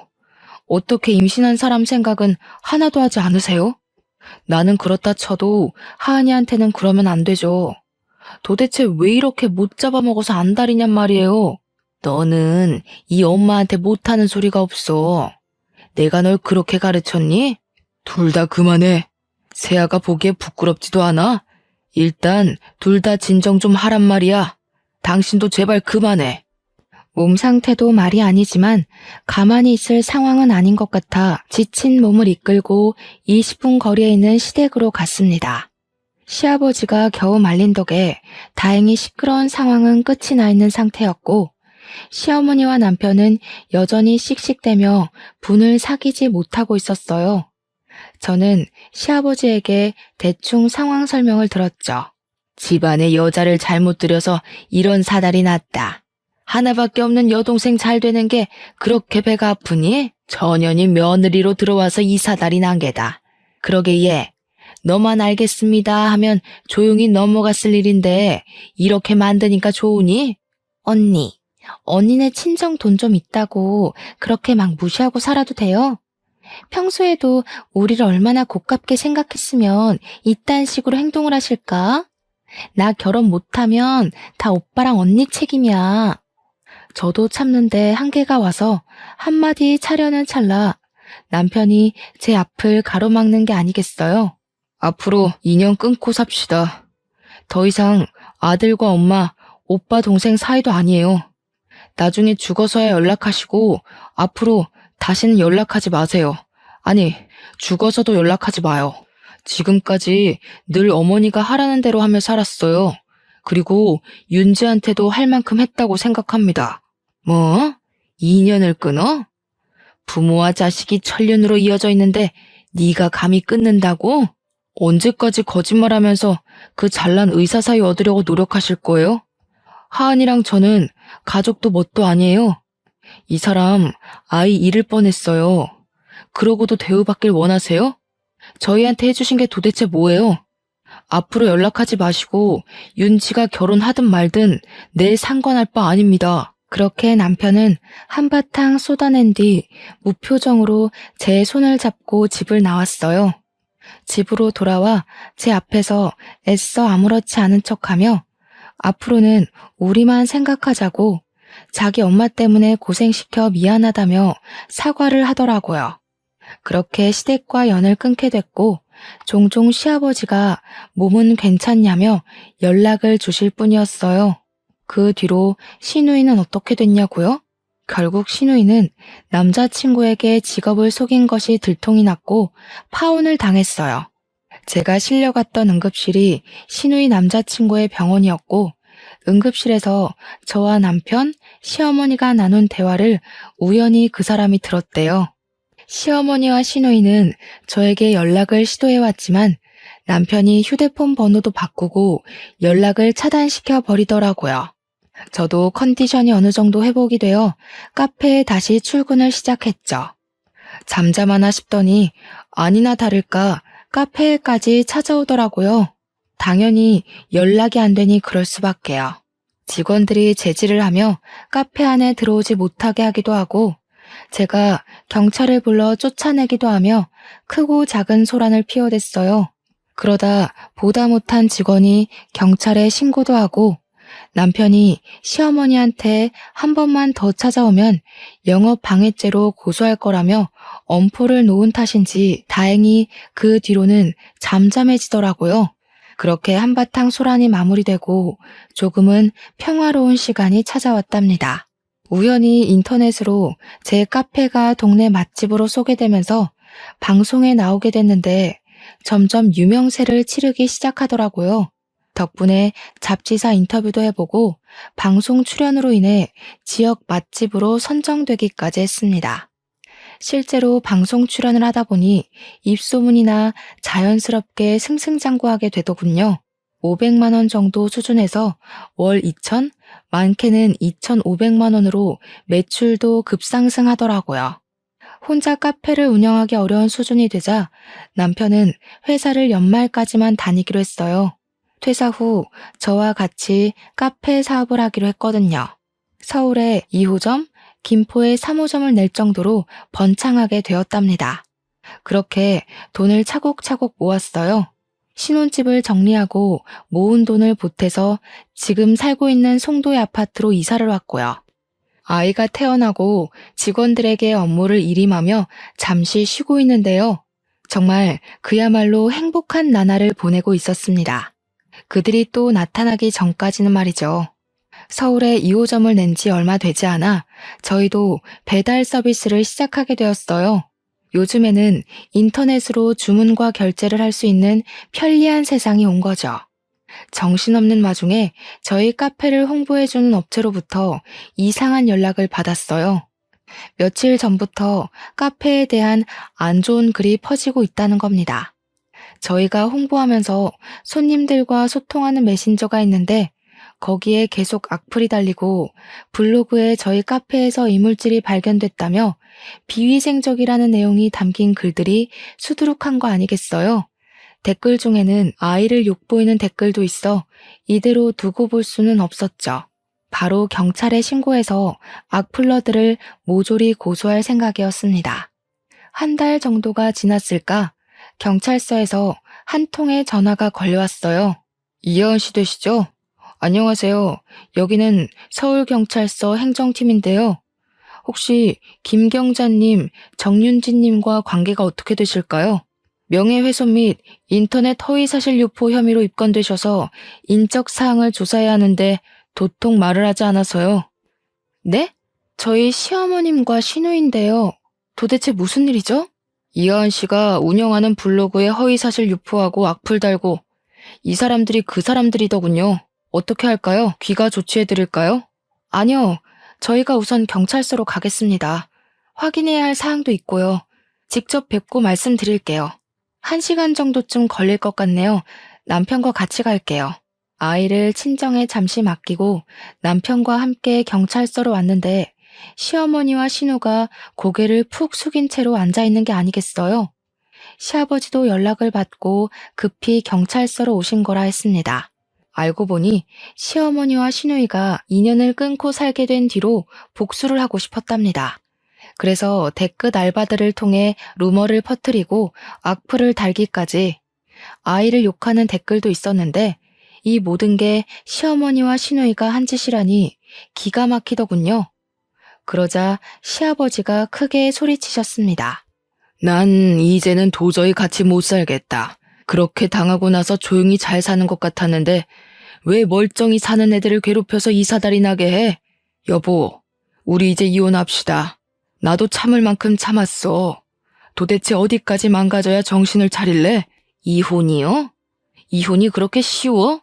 S1: 어떻게 임신한 사람 생각은 하나도 하지 않으세요? 나는 그렇다 쳐도 하은이한테는 그러면 안 되죠. 도대체 왜 이렇게 못 잡아먹어서 안달이냔 말이에요. 너는 이 엄마한테 못하는 소리가 없어. 내가 널 그렇게 가르쳤니? 둘 다 그만해. 세아가 보기에 부끄럽지도 않아? 일단 둘 다 진정 좀 하란 말이야. 당신도 제발 그만해. 몸 상태도 말이 아니지만 가만히 있을 상황은 아닌 것 같아 지친 몸을 이끌고 20분 거리에 있는 시댁으로 갔습니다. 시아버지가 겨우 말린 덕에 다행히 시끄러운 상황은 끝이 나 있는 상태였고 시어머니와 남편은 여전히 씩씩대며 분을 사귀지 못하고 있었어요. 저는 시아버지에게 대충 상황 설명을 들었죠. 집안에 여자를 잘못 들여서 이런 사달이 났다. 하나밖에 없는 여동생 잘 되는 게 그렇게 배가 아프니? 전현이 며느리로 들어와서 이 사달이 난 게다. 그러게 얘, 너만 알겠습니다 하면 조용히 넘어갔을 일인데 이렇게 만드니까 좋으니? 언니네 친정 돈 좀 있다고 그렇게 막 무시하고 살아도 돼요? 평소에도 우리를 얼마나 고깝게 생각했으면 이딴 식으로 행동을 하실까? 나 결혼 못하면 다 오빠랑 언니 책임이야. 저도 참는데 한계가 와서 한마디 차려는 찰나 남편이 제 앞을 가로막는 게 아니겠어요? 앞으로 인연 끊고 삽시다. 더 이상 아들과 엄마, 오빠 동생 사이도 아니에요. 나중에 죽어서야 연락하시고 앞으로 다시는 연락하지 마세요. 아니, 죽어서도 연락하지 마요. 지금까지 늘 어머니가 하라는 대로 하며 살았어요. 그리고 윤지한테도 할 만큼 했다고 생각합니다. 뭐? 인연을 끊어? 부모와 자식이 천륜으로 이어져 있는데 네가 감히 끊는다고? 언제까지 거짓말하면서 그 잘난 의사 사이 얻으려고 노력하실 거예요? 하은이랑 저는 가족도 뭣도 아니에요. 이 사람 아이 잃을 뻔했어요. 그러고도 대우받길 원하세요? 저희한테 해주신 게 도대체 뭐예요? 앞으로 연락하지 마시고 윤지가 결혼하든 말든 내 상관할 바 아닙니다. 그렇게 남편은 한바탕 쏟아낸 뒤 무표정으로 제 손을 잡고 집을 나왔어요. 집으로 돌아와 제 앞에서 애써 아무렇지 않은 척하며 앞으로는 우리만 생각하자고 자기 엄마 때문에 고생시켜 미안하다며 사과를 하더라고요. 그렇게 시댁과 연을 끊게 됐고 종종 시아버지가 몸은 괜찮냐며 연락을 주실 뿐이었어요. 그 뒤로 시누이는 어떻게 됐냐고요? 결국 시누이는 남자친구에게 직업을 속인 것이 들통이 났고 파혼을 당했어요. 제가 실려갔던 응급실이 시누이 남자친구의 병원이었고 응급실에서 저와 남편, 시어머니가 나눈 대화를 우연히 그 사람이 들었대요. 시어머니와 시누이는 저에게 연락을 시도해왔지만 남편이 휴대폰 번호도 바꾸고 연락을 차단시켜 버리더라고요. 저도 컨디션이 어느 정도 회복이 되어 카페에 다시 출근을 시작했죠. 잠잠하나 싶더니 아니나 다를까 카페에까지 찾아오더라고요. 당연히 연락이 안 되니 그럴 수밖에요. 직원들이 제지를 하며 카페 안에 들어오지 못하게 하기도 하고 제가 경찰을 불러 쫓아내기도 하며 크고 작은 소란을 피워댔어요. 그러다 보다 못한 직원이 경찰에 신고도 하고 남편이 시어머니한테 한 번만 더 찾아오면 영업 방해죄로 고소할 거라며 엄포를 놓은 탓인지 다행히 그 뒤로는 잠잠해지더라고요. 그렇게 한바탕 소란이 마무리되고 조금은 평화로운 시간이 찾아왔답니다. 우연히 인터넷으로 제 카페가 동네 맛집으로 소개되면서 방송에 나오게 됐는데 점점 유명세를 치르기 시작하더라고요. 덕분에 잡지사 인터뷰도 해보고 방송 출연으로 인해 지역 맛집으로 선정되기까지 했습니다. 실제로 방송 출연을 하다 보니 입소문이나 자연스럽게 승승장구하게 되더군요. 500만 원 정도 수준에서 월 2천, 많게는 2,500만 원으로 매출도 급상승하더라고요. 혼자 카페를 운영하기 어려운 수준이 되자 남편은 회사를 연말까지만 다니기로 했어요. 퇴사 후 저와 같이 카페 사업을 하기로 했거든요. 서울에 2호점, 김포에 3호점을 낼 정도로 번창하게 되었답니다. 그렇게 돈을 차곡차곡 모았어요. 신혼집을 정리하고 모은 돈을 보태서 지금 살고 있는 송도의 아파트로 이사를 왔고요. 아이가 태어나고 직원들에게 업무를 일임하며 잠시 쉬고 있는데요. 정말 그야말로 행복한 나날을 보내고 있었습니다. 그들이 또 나타나기 전까지는 말이죠. 서울에 2호점을 낸 지 얼마 되지 않아 저희도 배달 서비스를 시작하게 되었어요. 요즘에는 인터넷으로 주문과 결제를 할 수 있는 편리한 세상이 온 거죠. 정신없는 와중에 저희 카페를 홍보해주는 업체로부터 이상한 연락을 받았어요. 며칠 전부터 카페에 대한 안 좋은 글이 퍼지고 있다는 겁니다. 저희가 홍보하면서 손님들과 소통하는 메신저가 있는데 거기에 계속 악플이 달리고 블로그에 저희 카페에서 이물질이 발견됐다며 비위생적이라는 내용이 담긴 글들이 수두룩한 거 아니겠어요? 댓글 중에는 아이를 욕보이는 댓글도 있어 이대로 두고 볼 수는 없었죠. 바로 경찰에 신고해서 악플러들을 모조리 고소할 생각이었습니다. 한 달 정도가 지났을까 경찰서에서 한 통의 전화가 걸려왔어요. 이하은 씨 되시죠? 안녕하세요. 여기는 서울경찰서 행정팀인데요. 혹시 김경자님, 정윤진님과 관계가 어떻게 되실까요? 명예훼손 및 인터넷 허위사실 유포 혐의로 입건되셔서 인적 사항을 조사해야 하는데 도통 말을 하지 않아서요. 네? 저희 시어머님과 신우인데요. 도대체 무슨 일이죠? 이하은 씨가 운영하는 블로그에 허위사실 유포하고 악플 달고 이 사람들이 그 사람들이더군요. 어떻게 할까요? 귀가 조치해드릴까요? 아니요. 저희가 우선 경찰서로 가겠습니다. 확인해야 할 사항도 있고요. 직접 뵙고 말씀드릴게요. 1시간 정도쯤 걸릴 것 같네요. 남편과 같이 갈게요. 아이를 친정에 잠시 맡기고 남편과 함께 경찰서로 왔는데 시어머니와 신우가 고개를 푹 숙인 채로 앉아있는 게 아니겠어요? 시아버지도 연락을 받고 급히 경찰서로 오신 거라 했습니다. 알고 보니 시어머니와 시누이가 인연을 끊고 살게 된 뒤로 복수를 하고 싶었답니다. 그래서 댓글 알바들을 통해 루머를 퍼뜨리고 악플을 달기까지 아이를 욕하는 댓글도 있었는데 이 모든 게 시어머니와 시누이가 한 짓이라니 기가 막히더군요. 그러자 시아버지가 크게 소리치셨습니다. 난 이제는 도저히 같이 못 살겠다. 그렇게 당하고 나서 조용히 잘 사는 것 같았는데 왜 멀쩡히 사는 애들을 괴롭혀서 이사달이 나게 해? 여보, 우리 이제 이혼합시다. 나도 참을 만큼 참았어. 도대체 어디까지 망가져야 정신을 차릴래? 이혼이요? 이혼이 그렇게 쉬워?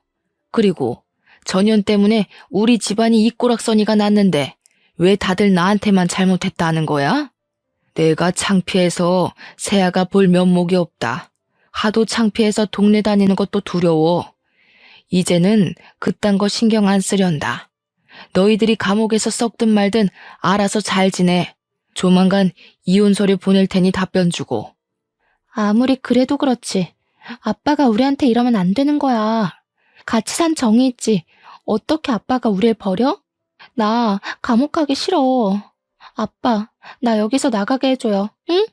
S1: 그리고 전현 때문에 우리 집안이 이 꼬락서니가 났는데 왜 다들 나한테만 잘못했다는 거야? 내가 창피해서 세아가 볼 면목이 없다. 하도 창피해서 동네 다니는 것도 두려워. 이제는 그딴 거 신경 안 쓰련다. 너희들이 감옥에서 썩든 말든 알아서 잘 지내. 조만간 이혼 서류 보낼 테니 답변 주고. 아무리 그래도 그렇지. 아빠가 우리한테 이러면 안 되는 거야. 같이 산 정이 있지. 어떻게 아빠가 우리를 버려? 나 감옥 가기 싫어. 아빠, 나 여기서 나가게 해줘요. 응?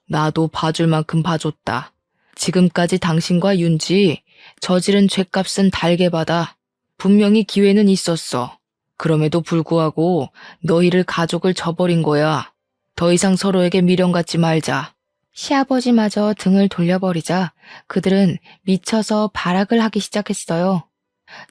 S1: 나도 봐줄 만큼 봐줬다. 지금까지 당신과 윤지 저지른 죗값은 달게 받아. 분명히 기회는 있었어. 그럼에도 불구하고 너희를 가족을 저버린 거야. 더 이상 서로에게 미련 갖지 말자. 시아버지마저 등을 돌려버리자 그들은 미쳐서 발악을 하기 시작했어요.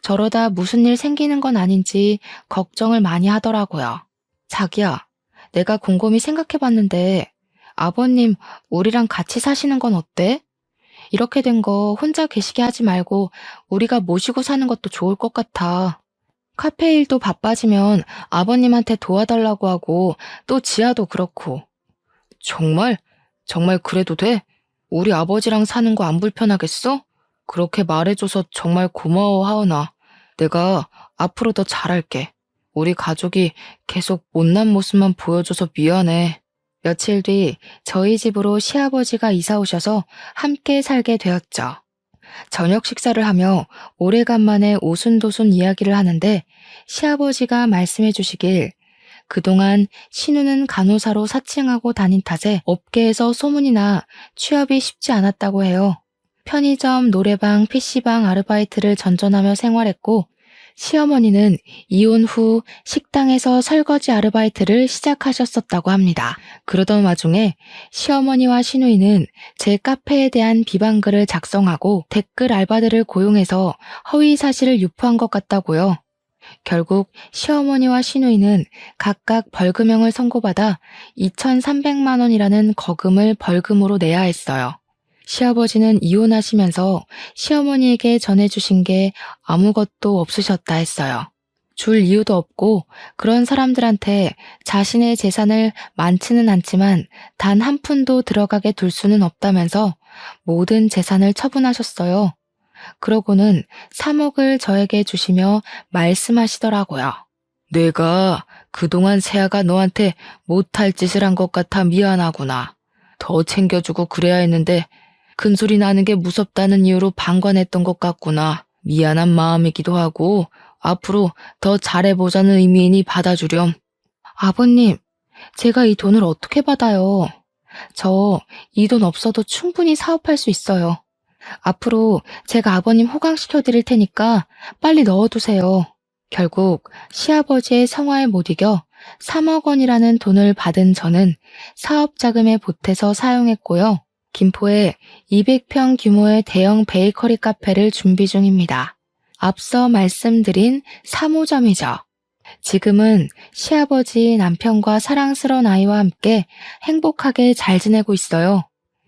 S1: 저러다 무슨 일 생기는 건 아닌지 걱정을 많이 하더라고요. 자기야, 내가 곰곰이 생각해봤는데 아버님 우리랑 같이 사시는 건 어때? 이렇게 된 거 혼자 계시게 하지 말고 우리가 모시고 사는 것도 좋을 것 같아. 카페 일도 바빠지면 아버님한테 도와달라고 하고 또 지아도 그렇고. 정말? 정말 그래도 돼? 우리 아버지랑 사는 거 안 불편하겠어? 그렇게 말해줘서 정말 고마워, 하은아. 내가 앞으로 더 잘할게. 우리 가족이 계속 못난 모습만 보여줘서 미안해. 며칠 뒤 저희 집으로 시아버지가 이사 오셔서 함께 살게 되었죠. 저녁 식사를 하며 오래간만에 오순도순 이야기를 하는데 시아버지가 말씀해 주시길 그동안 신우는 간호사로 사칭하고 다닌 탓에 업계에서 소문이 나 취업이 쉽지 않았다고 해요. 편의점, 노래방, PC방 아르바이트를 전전하며 생활했고 시어머니는 이혼 후 식당에서 설거지 아르바이트를 시작하셨었다고 합니다. 그러던 와중에 시어머니와 시누이는 제 카페에 대한 비방글을 작성하고 댓글 알바들을 고용해서 허위 사실을 유포한 것 같다고요. 결국 시어머니와 시누이는 각각 벌금형을 선고받아 2,300만 원이라는 거금을 벌금으로 내야 했어요. 시아버지는 이혼하시면서 시어머니에게 전해주신 게 아무것도 없으셨다 했어요. 줄 이유도 없고 그런 사람들한테 자신의 재산을 많지는 않지만 단 한 푼도 들어가게 둘 수는 없다면서 모든 재산을 처분하셨어요. 그러고는 3억을 저에게 주시며 말씀하시더라고요. 내가 그동안 세아가 너한테 못할 짓을 한 것 같아 미안하구나. 더 챙겨주고 그래야 했는데 큰소리 나는 게 무섭다는 이유로 방관했던 것 같구나. 미안한 마음이기도 하고 앞으로 더 잘해보자는 의미이니 받아주렴. 아버님, 제가 이 돈을 어떻게 받아요? 저 이 돈 없어도 충분히 사업할 수 있어요. 앞으로 제가 아버님 호강시켜 드릴 테니까 빨리 넣어두세요. 결국 시아버지의 성화에 못 이겨 3억 원이라는 돈을 받은 저는 사업 자금에 보태서 사용했고요. 김포에 200평 규모의 대형 베이커리 카페를 준비 중입니다. 앞서 말씀드린 3호점이죠. 지금은 시아버지, 남편과 사랑스러운 아이와 함께 행복하게 잘 지내고 있어요.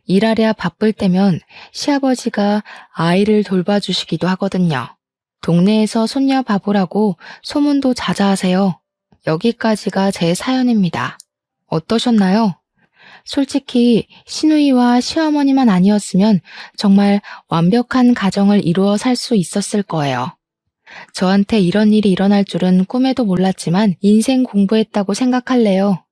S1: 일하랴 바쁠 때면 시아버지가 아이를 돌봐주시기도 하거든요. 동네에서 손녀 바보라고 소문도 자자하세요. 여기까지가 제 사연입니다. 어떠셨나요? 솔직히 시누이와 시어머니만 아니었으면 정말 완벽한 가정을 이루어 살 수 있었을 거예요. 저한테 이런 일이 일어날 줄은 꿈에도 몰랐지만 인생 공부했다고 생각할래요.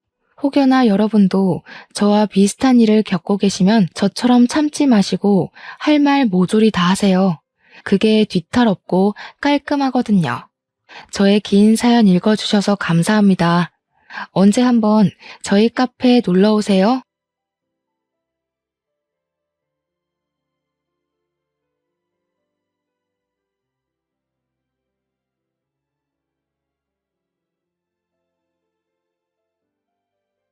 S1: 혹여나 여러분도 저와 비슷한 일을 겪고 계시면 저처럼 참지 마시고 할 말 모조리 다 하세요. 그게 뒤탈 없고 깔끔하거든요. 저의 긴 사연 읽어주셔서 감사합니다. 언제 한번 저희 카페에 놀러 오세요.